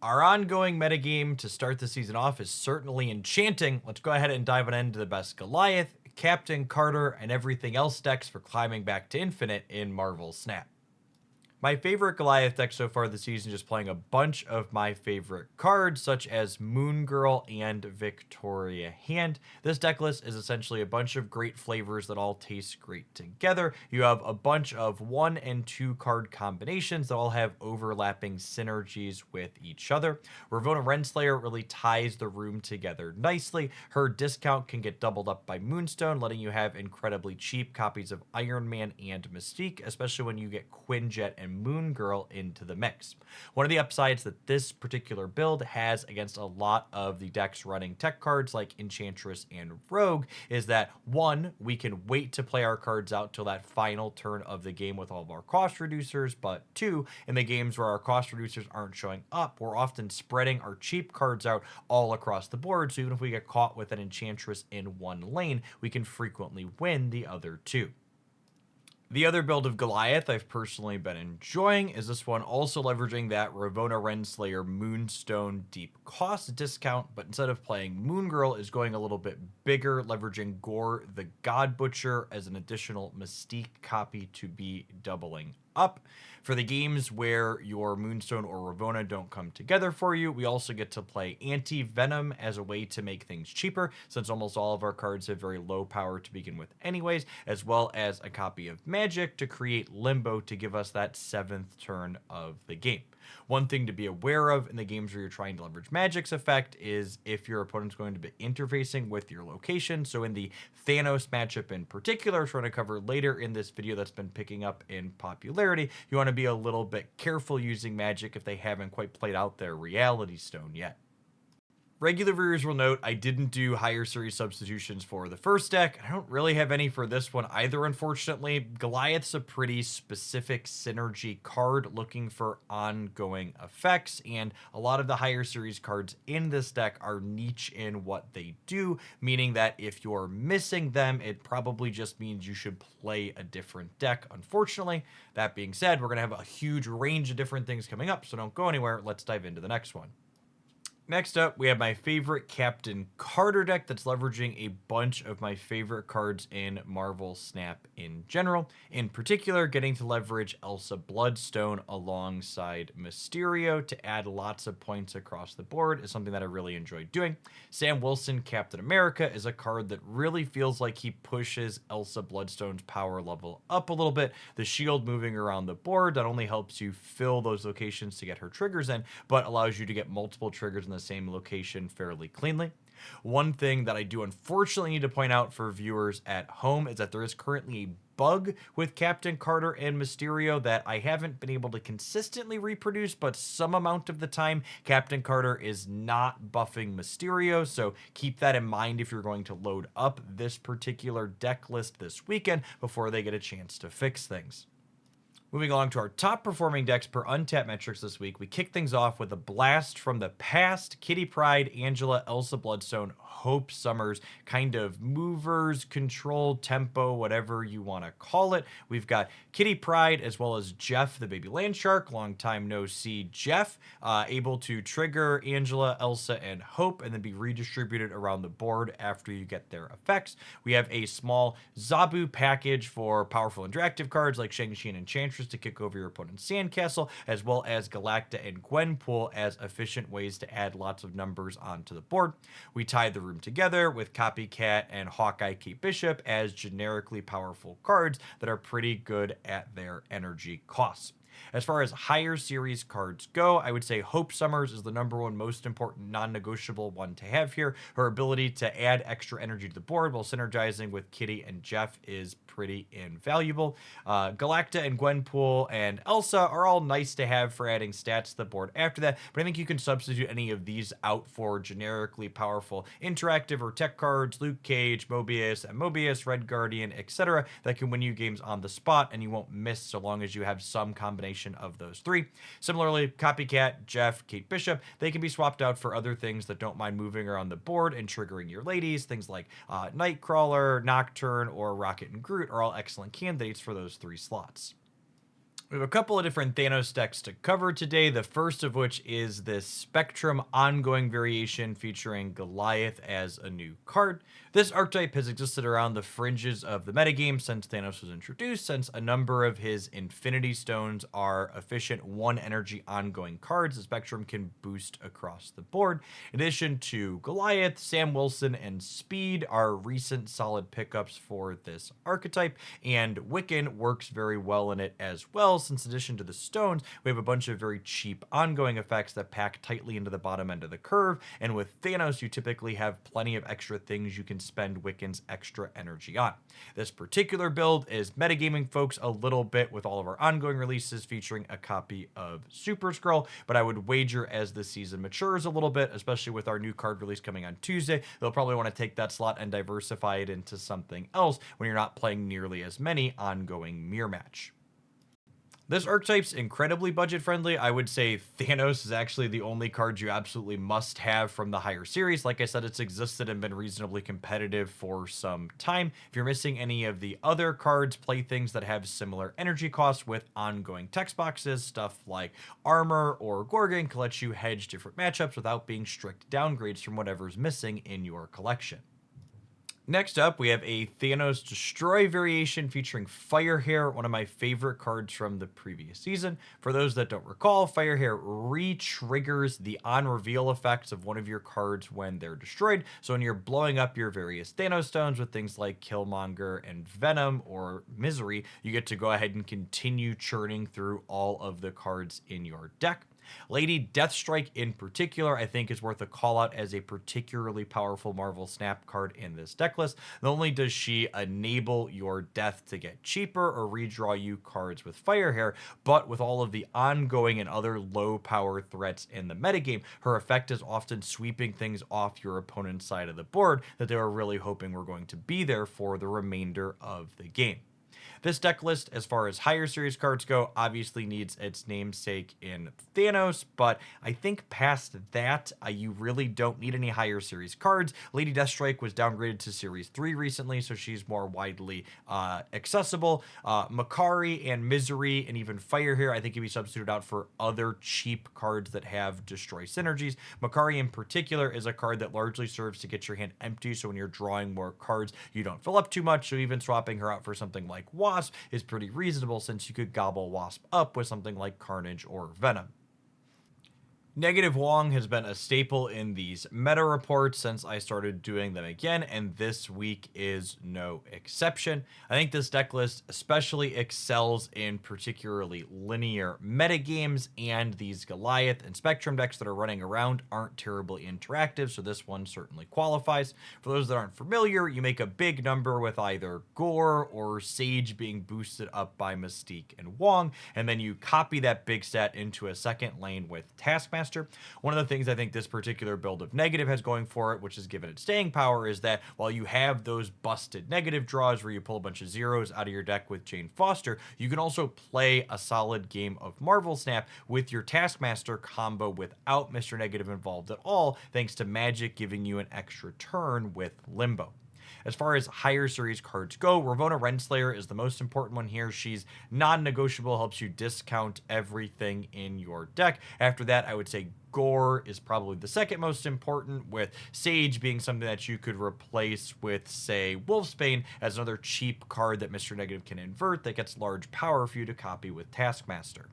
Our ongoing metagame to start the season off is certainly enchanting. Let's go ahead and dive on into the best Goliath, Captain Carter, and everything else decks for climbing back to infinite in Marvel Snap. My favorite Goliath deck so far this season is just playing a bunch of my favorite cards, such as Moon Girl and Victoria Hand. This deck list is essentially a bunch of great flavors that all taste great together. You have a bunch of 1 and 2 card combinations that all have overlapping synergies with each other. Ravonna Renslayer really ties the room together nicely. Her discount can get doubled up by Moonstone, letting you have incredibly cheap copies of Iron Man and Mystique, especially when you get Quinjet and Moon Girl into the mix. One of the upsides that this particular build has against a lot of the decks running tech cards like Enchantress and Rogue is that, one, we can wait to play our cards out till that final turn of the game with all of our cost reducers, but two, in the games where our cost reducers aren't showing up, we're often spreading our cheap cards out all across the board, so even if we get caught with an Enchantress in one lane, we can frequently win the other two. The other build of Goliath I've personally been enjoying is this one, also leveraging that Ravonna Renslayer Moonstone deep cost discount, but instead of playing Moon Girl is going a little bit bigger, leveraging Gore the God Butcher as an additional Mystique copy to be doubling up. For the games where your Moonstone or Ravonna don't come together for you, we also get to play Anti-Venom as a way to make things cheaper, since almost all of our cards have very low power to begin with anyways, as well as a copy of Magic to create Limbo to give us that 7th turn of the game. One thing to be aware of in the games where you're trying to leverage Magic's effect is if your opponent's going to be interfacing with your location. So in the Thanos matchup in particular, which we're going to cover later in this video that's been picking up in popularity, you want to be a little bit careful using Magic if they haven't quite played out their Reality Stone yet. Regular viewers will note I didn't do higher series substitutions for the first deck. I don't really have any for this one either, unfortunately. Goliath's a pretty specific synergy card looking for ongoing effects, and a lot of the higher series cards in this deck are niche in what they do, meaning that if you're missing them, it probably just means you should play a different deck, unfortunately. That being said, we're going to have a huge range of different things coming up, so don't go anywhere. Let's dive into the next one. Next up, we have my favorite Captain Carter deck that's leveraging a bunch of my favorite cards in Marvel Snap in general. In particular, getting to leverage Elsa Bloodstone alongside Mysterio to add lots of points across the board is something that I really enjoy doing. Sam Wilson Captain America is a card that really feels like he pushes Elsa Bloodstone's power level up a little bit. The shield moving around the board not only helps you fill those locations to get her triggers in, but allows you to get multiple triggers in the same location fairly cleanly. One thing that I do unfortunately need to point out for viewers at home is that there is currently a bug with Captain Carter and Mysterio that I haven't been able to consistently reproduce, but some amount of the time Captain Carter is not buffing Mysterio, so keep that in mind if you're going to load up this particular deck list this weekend before they get a chance to fix things. Moving along to our top performing decks per Untapped metrics this week, we kick things off with a blast from the past. Kitty Pryde, Angela, Elsa Bloodstone, Hope Summers, kind of movers, control, tempo, whatever you want to call it. We've got Kitty Pryde as well as Jeff, the baby land shark. Long time no see Jeff, able to trigger Angela, Elsa, and Hope, and then be redistributed around the board after you get their effects. We have a small Zabu package for powerful interactive cards like Shang-Chi and Enchantress to kick over your opponent's sandcastle, as well as Galacta and Gwenpool as efficient ways to add lots of numbers onto the board. We tied the room together with Copycat and Hawkeye Kate Bishop as generically powerful cards that are pretty good at their energy costs. As far as higher series cards go, I would say Hope Summers is the #1 most important non-negotiable one to have here. Her ability to add extra energy to the board while synergizing with Kitty and Jeff is pretty invaluable. Galacta and Gwenpool and Elsa are all nice to have for adding stats to the board after that, but I think you can substitute any of these out for generically powerful interactive or tech cards, Luke Cage, Mobius, Red Guardian, etc. that can win you games on the spot, and you won't miss so long as you have some combination of those three. Similarly, Copycat, Jeff, Kate Bishop, they can be swapped out for other things that don't mind moving around the board and triggering your ladies. Things like Nightcrawler, Nocturne, or Rocket and Groot are all excellent candidates for those 3 slots. We have a couple of different Thanos decks to cover today, the first of which is this Spectrum ongoing variation featuring Goliath as a new card. This archetype has existed around the fringes of the metagame since Thanos was introduced, since a number of his Infinity Stones are efficient 1 energy ongoing cards the Spectrum can boost across the board. In addition to Goliath, Sam Wilson and Speed are recent solid pickups for this archetype, and Wiccan works very well in it as well, since in addition to the stones, we have a bunch of very cheap ongoing effects that pack tightly into the bottom end of the curve, and with Thanos, you typically have plenty of extra things you can spend Wiccan's extra energy on. This particular build is metagaming folks a little bit with all of our ongoing releases featuring a copy of Super Skrull, but I would wager as the season matures a little bit, especially with our new card release coming on Tuesday, they'll probably want to take that slot and diversify it into something else when you're not playing nearly as many ongoing mirror match. This archetype's incredibly budget friendly. I would say Thanos is actually the only card you absolutely must have from the higher series. Like I said, it's existed and been reasonably competitive for some time. If you're missing any of the other cards, play things that have similar energy costs with ongoing text boxes. Stuff like Armor or Gorgon can let you hedge different matchups without being strict downgrades from whatever's missing in your collection. Next up, we have a Thanos Destroy variation featuring Firehair, one of my favorite cards from the previous season. For those that don't recall, Firehair re-triggers the on-reveal effects of one of your cards when they're destroyed. So when you're blowing up your various Thanos stones with things like Killmonger and Venom or Misery, you get to go ahead and continue churning through all of the cards in your deck. Lady Deathstrike in particular, I think, is worth a call out as a particularly powerful Marvel Snap card in this deck list. Not only does she enable your death to get cheaper or redraw you cards with Firehair, but with all of the ongoing and other low power threats in the metagame, her effect is often sweeping things off your opponent's side of the board that they were really hoping were going to be there for the remainder of the game. This deck list, as far as higher series cards go, obviously needs its namesake in Thanos, but I think past that, you really don't need any higher series cards. Lady Deathstrike was downgraded to Series 3 recently, so she's more widely accessible. Makari and Misery and even Firehair, I think, can be substituted out for other cheap cards that have Destroy synergies. Makari in particular is a card that largely serves to get your hand empty, so when you're drawing more cards, you don't fill up too much, so even swapping her out for something like Wasp is pretty reasonable, since you could gobble Wasp up with something like Carnage or Venom. Negative Wong has been a staple in these meta reports since I started doing them again, and this week is no exception. I think this deck list especially excels in particularly linear metagames, and these Goliath and Spectrum decks that are running around aren't terribly interactive, so this one certainly qualifies. For those that aren't familiar, you make a big number with either Gore or Sage being boosted up by Mystique and Wong, and then you copy that big stat into a second lane with Taskmaster. One of the things I think this particular build of Negative has going for it, which has given it staying power, is that while you have those busted negative draws where you pull a bunch of zeros out of your deck with Jane Foster, you can also play a solid game of Marvel Snap with your Taskmaster combo without Mr. Negative involved at all, thanks to Magic giving you an extra turn with Limbo. As far as higher series cards go, Ravonna Renslayer is the most important one here. She's non-negotiable, helps you discount everything in your deck. After that, I would say Gore is probably the second most important, with Sage being something that you could replace with, say, Wolfsbane as another cheap card that Mr. Negative can invert that gets large power for you to copy with Taskmaster.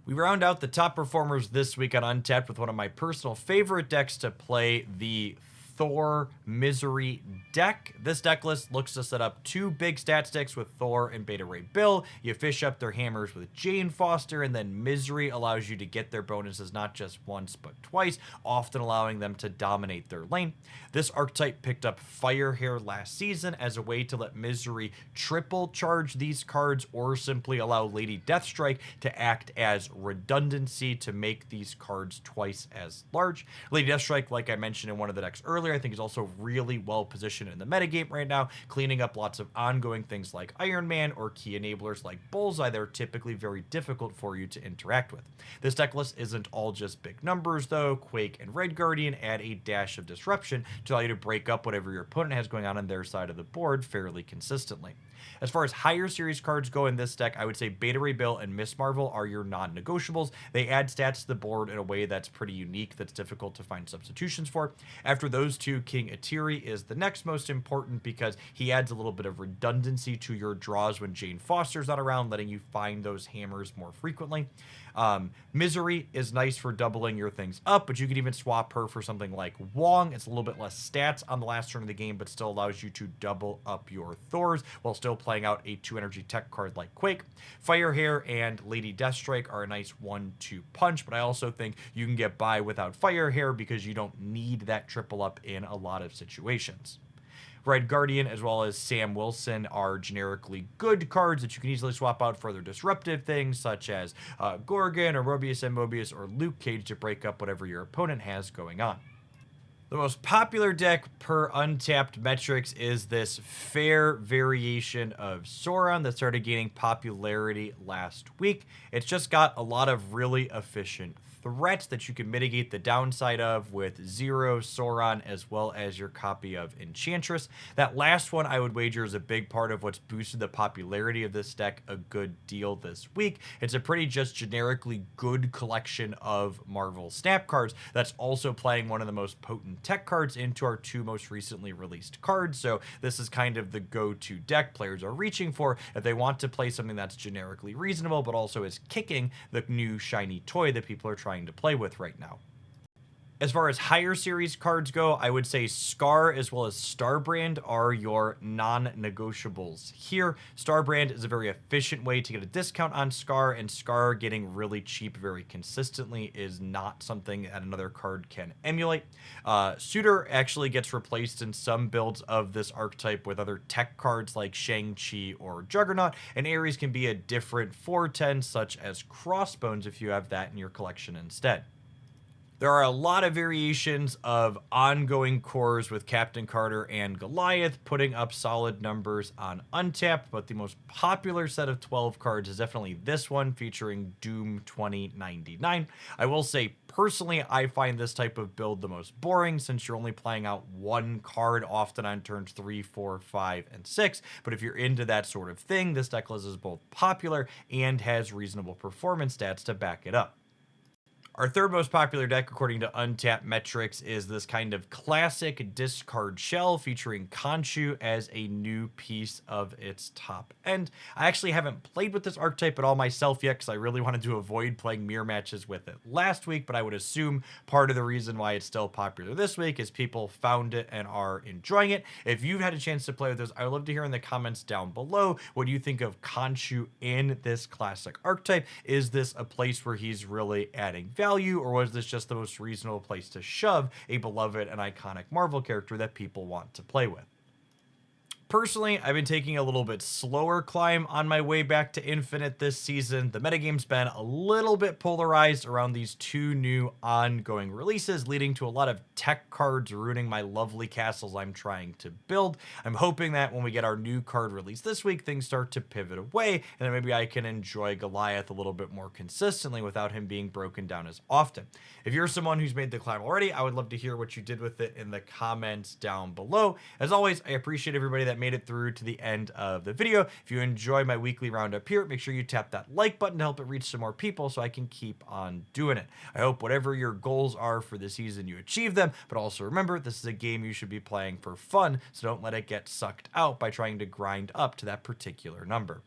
We round out the top performers this week on Untapped with one of my personal favorite decks to play, the Thor Misery deck. This deck list looks to set up two big stat sticks with Thor and Beta Ray Bill. You fish up their hammers with Jane Foster, and then Misery allows you to get their bonuses not just once but twice, often allowing them to dominate their lane. This archetype picked up Firehair last season as a way to let Misery triple charge these cards, or simply allow Lady Deathstrike to act as redundancy to make these cards twice as large. Lady Deathstrike, like I mentioned in one of the decks earlier, I think is also really well positioned in the metagame right now, cleaning up lots of ongoing things like Iron Man or key enablers like Bullseye that are typically very difficult for you to interact with. This deck list isn't all just big numbers though. Quake and Red Guardian add a dash of disruption to allow you to break up whatever your opponent has going on their side of the board fairly consistently. As far as higher series cards go in this deck, I would say Beta Ray Bill and Miss Marvel are your non-negotiables. They add stats to the board in a way that's pretty unique, that's difficult to find substitutions for. After those two, King Atiri is the next most important because he adds a little bit of redundancy to your draws when Jane Foster's not around, letting you find those hammers more frequently. Misery is nice for doubling your things up, but you could even swap her for something like Wong. It's a little bit less stats on the last turn of the game, but still allows you to double up your Thors while still playing out a 2-energy tech card like Quake. Firehair and Lady Deathstrike are a nice 1-2 punch, but I also think you can get by without Firehair because you don't need that triple up in a lot of situations. Red Guardian as well as Sam Wilson are generically good cards that you can easily swap out for other disruptive things such as Gorgon or Mobius and Mobius or Luke Cage to break up whatever your opponent has going on. The most popular deck per Untapped metrics is this fair variation of Sauron that started gaining popularity last week. It's just got a lot of really efficient threats that you can mitigate the downside of with Zero, Sauron, as well as your copy of Enchantress. That last one, I would wager, is a big part of what's boosted the popularity of this deck a good deal this week. It's a pretty just generically good collection of Marvel Snap cards that's also playing one of the most potent tech cards into our two most recently released cards. So this is kind of the go-to deck players are reaching for if they want to play something that's generically reasonable, but also is kicking the new shiny toy that people are trying to play with right now. As far as higher series cards go, I would say Scar as well as Starbrand are your non-negotiables here. Starbrand is a very efficient way to get a discount on Scar, and Scar getting really cheap very consistently is not something that another card can emulate. Suitor actually gets replaced in some builds of this archetype with other tech cards like Shang-Chi or Juggernaut, and Ares can be a different 4/10 such as Crossbones if you have that in your collection instead. There are a lot of variations of ongoing cores with Captain Carter and Goliath putting up solid numbers on Untapped, but the most popular set of 12 cards is definitely this one featuring Doom 2099. I will say, personally, I find this type of build the most boring since you're only playing out one card often on turns 3, 4, 5, and 6, but if you're into that sort of thing, this deck list is both popular and has reasonable performance stats to back it up. Our third most popular deck, according to Untapped metrics, is this kind of classic discard shell featuring Khonshu as a new piece of its top end. I actually haven't played with this archetype at all myself yet because I really wanted to avoid playing mirror matches with it last week, but I would assume part of the reason why it's still popular this week is people found it and are enjoying it. If you've had a chance to play with this, I would love to hear in the comments down below what do you think of Khonshu in this classic archetype. Is this a place where he's really adding value, or was this just the most reasonable place to shove a beloved and iconic Marvel character that people want to play with? Personally, I've been taking a little bit slower climb on my way back to Infinite this season. The metagame's been a little bit polarized around these two new ongoing releases, leading to a lot of tech cards ruining my lovely castles I'm trying to build. I'm hoping that when we get our new card release this week, things start to pivot away, and then maybe I can enjoy Goliath a little bit more consistently without him being broken down as often. If you're someone who's made the climb already, I would love to hear what you did with it in the comments down below. As always, I appreciate everybody that made it through to the end of the video. If you enjoy my weekly roundup here, make sure you tap that like button to help it reach some more people so I can keep on doing it. I hope whatever your goals are for the season, you achieve them, but also remember, this is a game you should be playing for fun, so don't let it get sucked out by trying to grind up to that particular number.